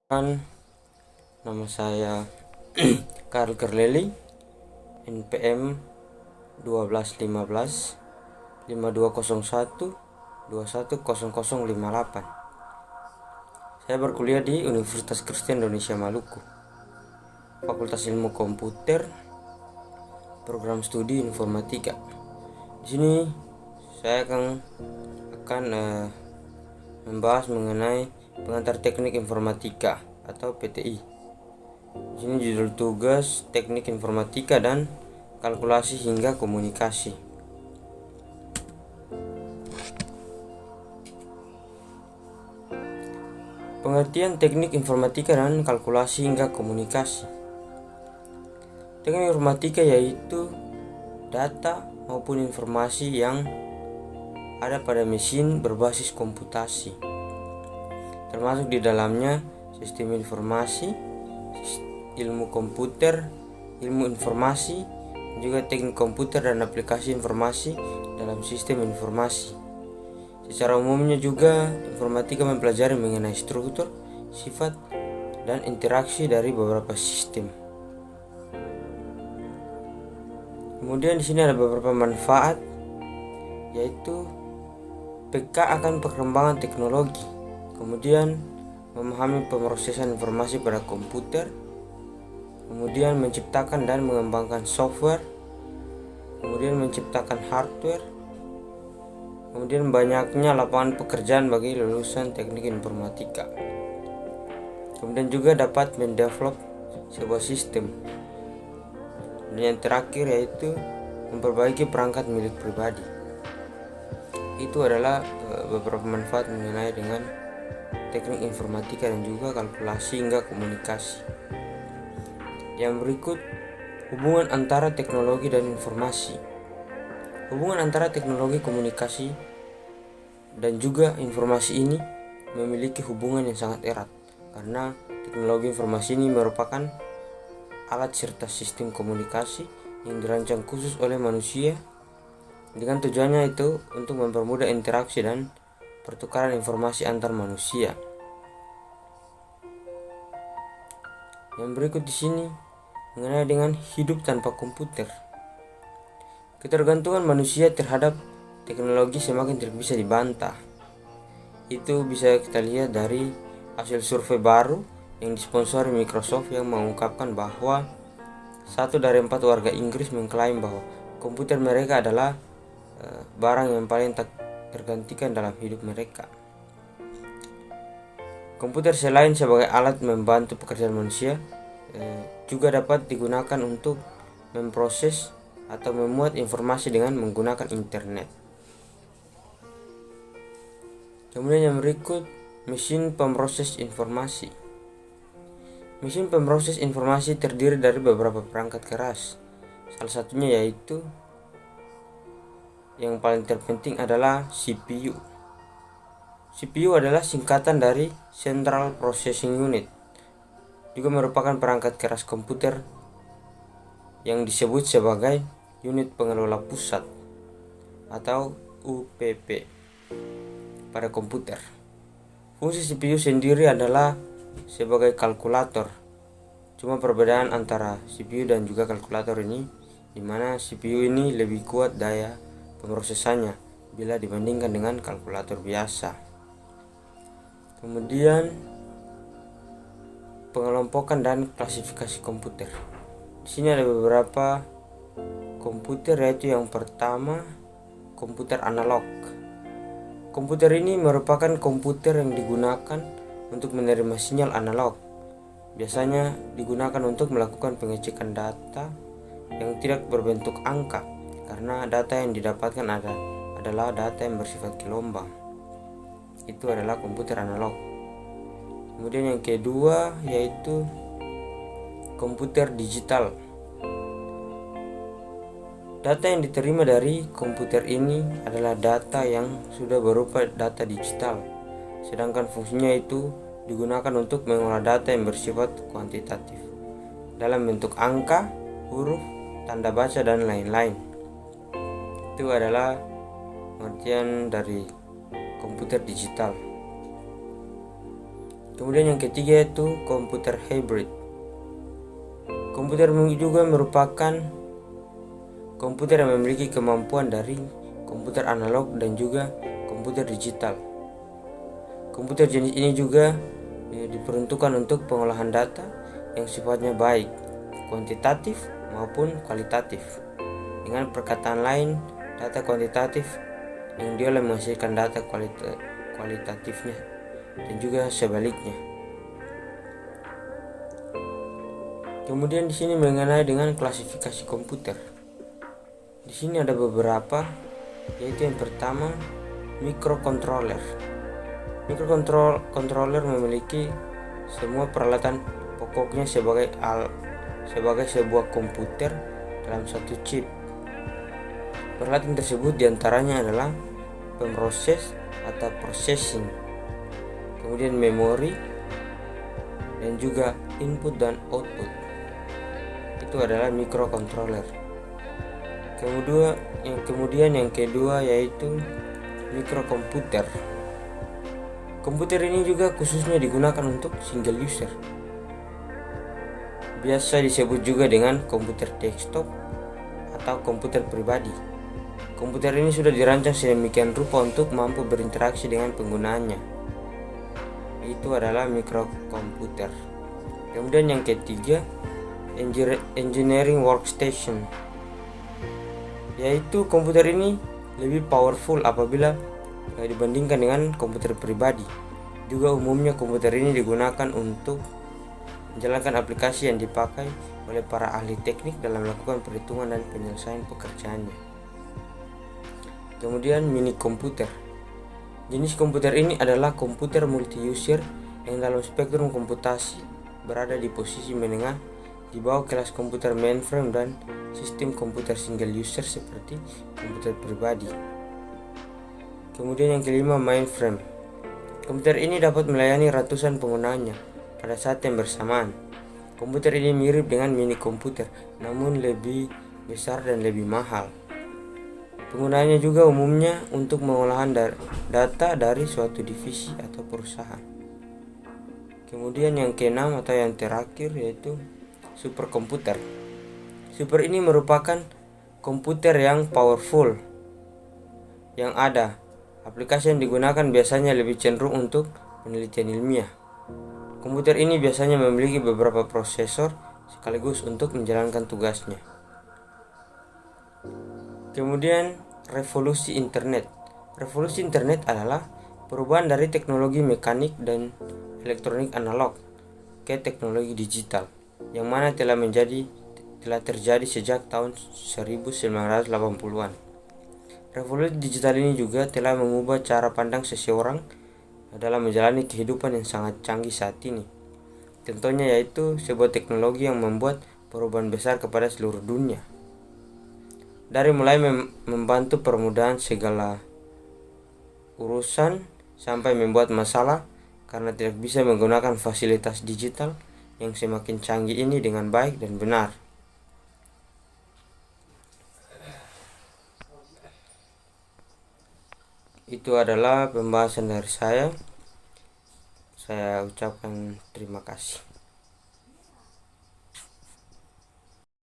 Nama saya Karl Kerleli, NPM 1215 5201 210058. Saya berkuliah di Universitas Kristen Indonesia Maluku, Fakultas Ilmu Komputer, Program Studi Informatika. Di sini saya akan membahas mengenai pengantar teknik informatika atau PTI. Di sini judul tugas teknik informatika dan kalkulasi hingga komunikasi. Pengertian teknik informatika dan kalkulasi hingga komunikasi. Teknik informatika yaitu data maupun informasi yang ada pada mesin berbasis komputasi, termasuk di dalamnya sistem informasi, ilmu komputer, ilmu informasi, juga teknik komputer dan aplikasi informasi dalam sistem informasi. Secara umumnya juga informatika mempelajari mengenai struktur, sifat, dan interaksi dari beberapa sistem. Kemudian di sini ada beberapa manfaat, yaitu peka akan perkembangan teknologi, kemudian memahami pemrosesan informasi pada komputer, kemudian menciptakan dan mengembangkan software, kemudian menciptakan hardware, kemudian banyaknya lapangan pekerjaan bagi lulusan teknik informatika. Kemudian juga dapat mendevelop sebuah sistem. Dan yang terakhir yaitu memperbaiki perangkat milik pribadi. Itu adalah beberapa manfaat mengenai dengan teknik informatika dan juga kalkulasi hingga komunikasi. Yang berikut, hubungan antara teknologi dan informasi. Hubungan antara teknologi komunikasi dan juga informasi ini memiliki hubungan yang sangat erat, karena teknologi informasi ini merupakan alat serta sistem komunikasi yang dirancang khusus oleh manusia dengan tujuannya itu untuk mempermudah interaksi dan pertukaran informasi antar manusia. Yang berikut di sini mengenai dengan hidup tanpa komputer. Ketergantungan manusia terhadap teknologi semakin tidak bisa dibantah. Itu bisa kita lihat dari hasil survei baru yang disponsori Microsoft yang mengungkapkan bahwa 1 dari 4 warga Inggris mengklaim bahwa komputer mereka adalah barang yang paling tak tergantikan dalam hidup mereka. Komputer selain sebagai alat membantu pekerjaan manusia, juga dapat digunakan untuk memproses atau memuat informasi dengan menggunakan internet. Kemudian yang berikut, mesin pemroses informasi. Mesin pemroses informasi terdiri dari beberapa perangkat keras. Salah satunya yaitu yang paling terpenting adalah CPU. CPU adalah singkatan dari Central Processing Unit. Juga merupakan perangkat keras komputer yang disebut sebagai unit pengelola pusat atau UPP pada komputer. Fungsi CPU sendiri adalah sebagai kalkulator. Cuma perbedaan antara CPU dan juga kalkulator ini, di mana CPU ini lebih kuat daya pemrosesannya bila dibandingkan dengan kalkulator biasa. Kemudian pengelompokan dan klasifikasi komputer. Di sini ada beberapa komputer, yaitu yang pertama komputer analog. Komputer ini merupakan komputer yang digunakan untuk menerima sinyal analog. Biasanya digunakan untuk melakukan pengecekan data yang tidak berbentuk angka, karena data yang didapatkan adalah data yang bersifat gelombang. Itu adalah komputer analog. Kemudian yang kedua yaitu komputer digital. Data yang diterima dari komputer ini adalah data yang sudah berupa data digital, sedangkan fungsinya itu digunakan untuk mengolah data yang bersifat kuantitatif dalam bentuk angka, huruf, tanda baca, dan lain-lain. Itu adalah pengertian dari komputer digital. Kemudian yang ketiga yaitu komputer hybrid. Komputer juga merupakan komputer yang memiliki kemampuan dari komputer analog dan juga komputer digital. Komputer jenis ini juga diperuntukkan untuk pengolahan data yang sifatnya baik, kuantitatif maupun kualitatif. Dengan perkataan lain, data kuantitatif yang diolah menghasilkan data kualitatifnya dan juga sebaliknya. Kemudian di sini mengenai dengan klasifikasi komputer. Di sini ada beberapa, yaitu yang pertama microcontroller. Microcontroller memiliki semua peralatan pokoknya sebagai sebuah komputer dalam satu chip. Peralatan tersebut diantaranya adalah pemroses atau processing, kemudian memori, dan juga input dan output. Itu adalah microcontroller. Kemudian yang kedua yaitu mikrokomputer. Komputer ini juga khususnya digunakan untuk single user. Biasa disebut juga dengan komputer desktop atau komputer pribadi. Komputer ini sudah dirancang sedemikian rupa untuk mampu berinteraksi dengan penggunaannya. Itu adalah mikrokomputer. Kemudian yang ketiga, engineering workstation. Yaitu komputer ini lebih powerful apabila dibandingkan dengan komputer pribadi. Juga umumnya komputer ini digunakan untuk menjalankan aplikasi yang dipakai oleh para ahli teknik dalam melakukan perhitungan dan penyelesaian pekerjaannya. Kemudian mini komputer. Jenis komputer ini adalah komputer multi-user yang dalam spektrum komputasi berada di posisi menengah di bawah kelas komputer mainframe dan sistem komputer single user seperti komputer pribadi. Kemudian yang kelima, mainframe. Komputer ini dapat melayani ratusan penggunaannya pada saat yang bersamaan. Komputer ini mirip dengan mini komputer, namun lebih besar dan lebih mahal. Penggunaannya juga umumnya untuk pengolahan data dari suatu divisi atau perusahaan. Kemudian yang keenam atau yang terakhir yaitu superkomputer. Super ini merupakan komputer yang powerful yang ada. Aplikasi yang digunakan biasanya lebih cenderung untuk penelitian ilmiah. Komputer ini biasanya memiliki beberapa prosesor sekaligus untuk menjalankan tugasnya. Kemudian revolusi internet. Revolusi internet adalah perubahan dari teknologi mekanik dan elektronik analog ke teknologi digital, yang mana telah terjadi sejak tahun 1980-an. Revolusi digital ini juga telah mengubah cara pandang seseorang dalam menjalani kehidupan yang sangat canggih saat ini. Contohnya yaitu sebuah teknologi yang membuat perubahan besar kepada seluruh dunia. Dari mulai membantu permudahan segala urusan sampai membuat masalah karena tidak bisa menggunakan fasilitas digital yang semakin canggih ini dengan baik dan benar. Itu adalah pembahasan dari saya. Saya ucapkan terima kasih.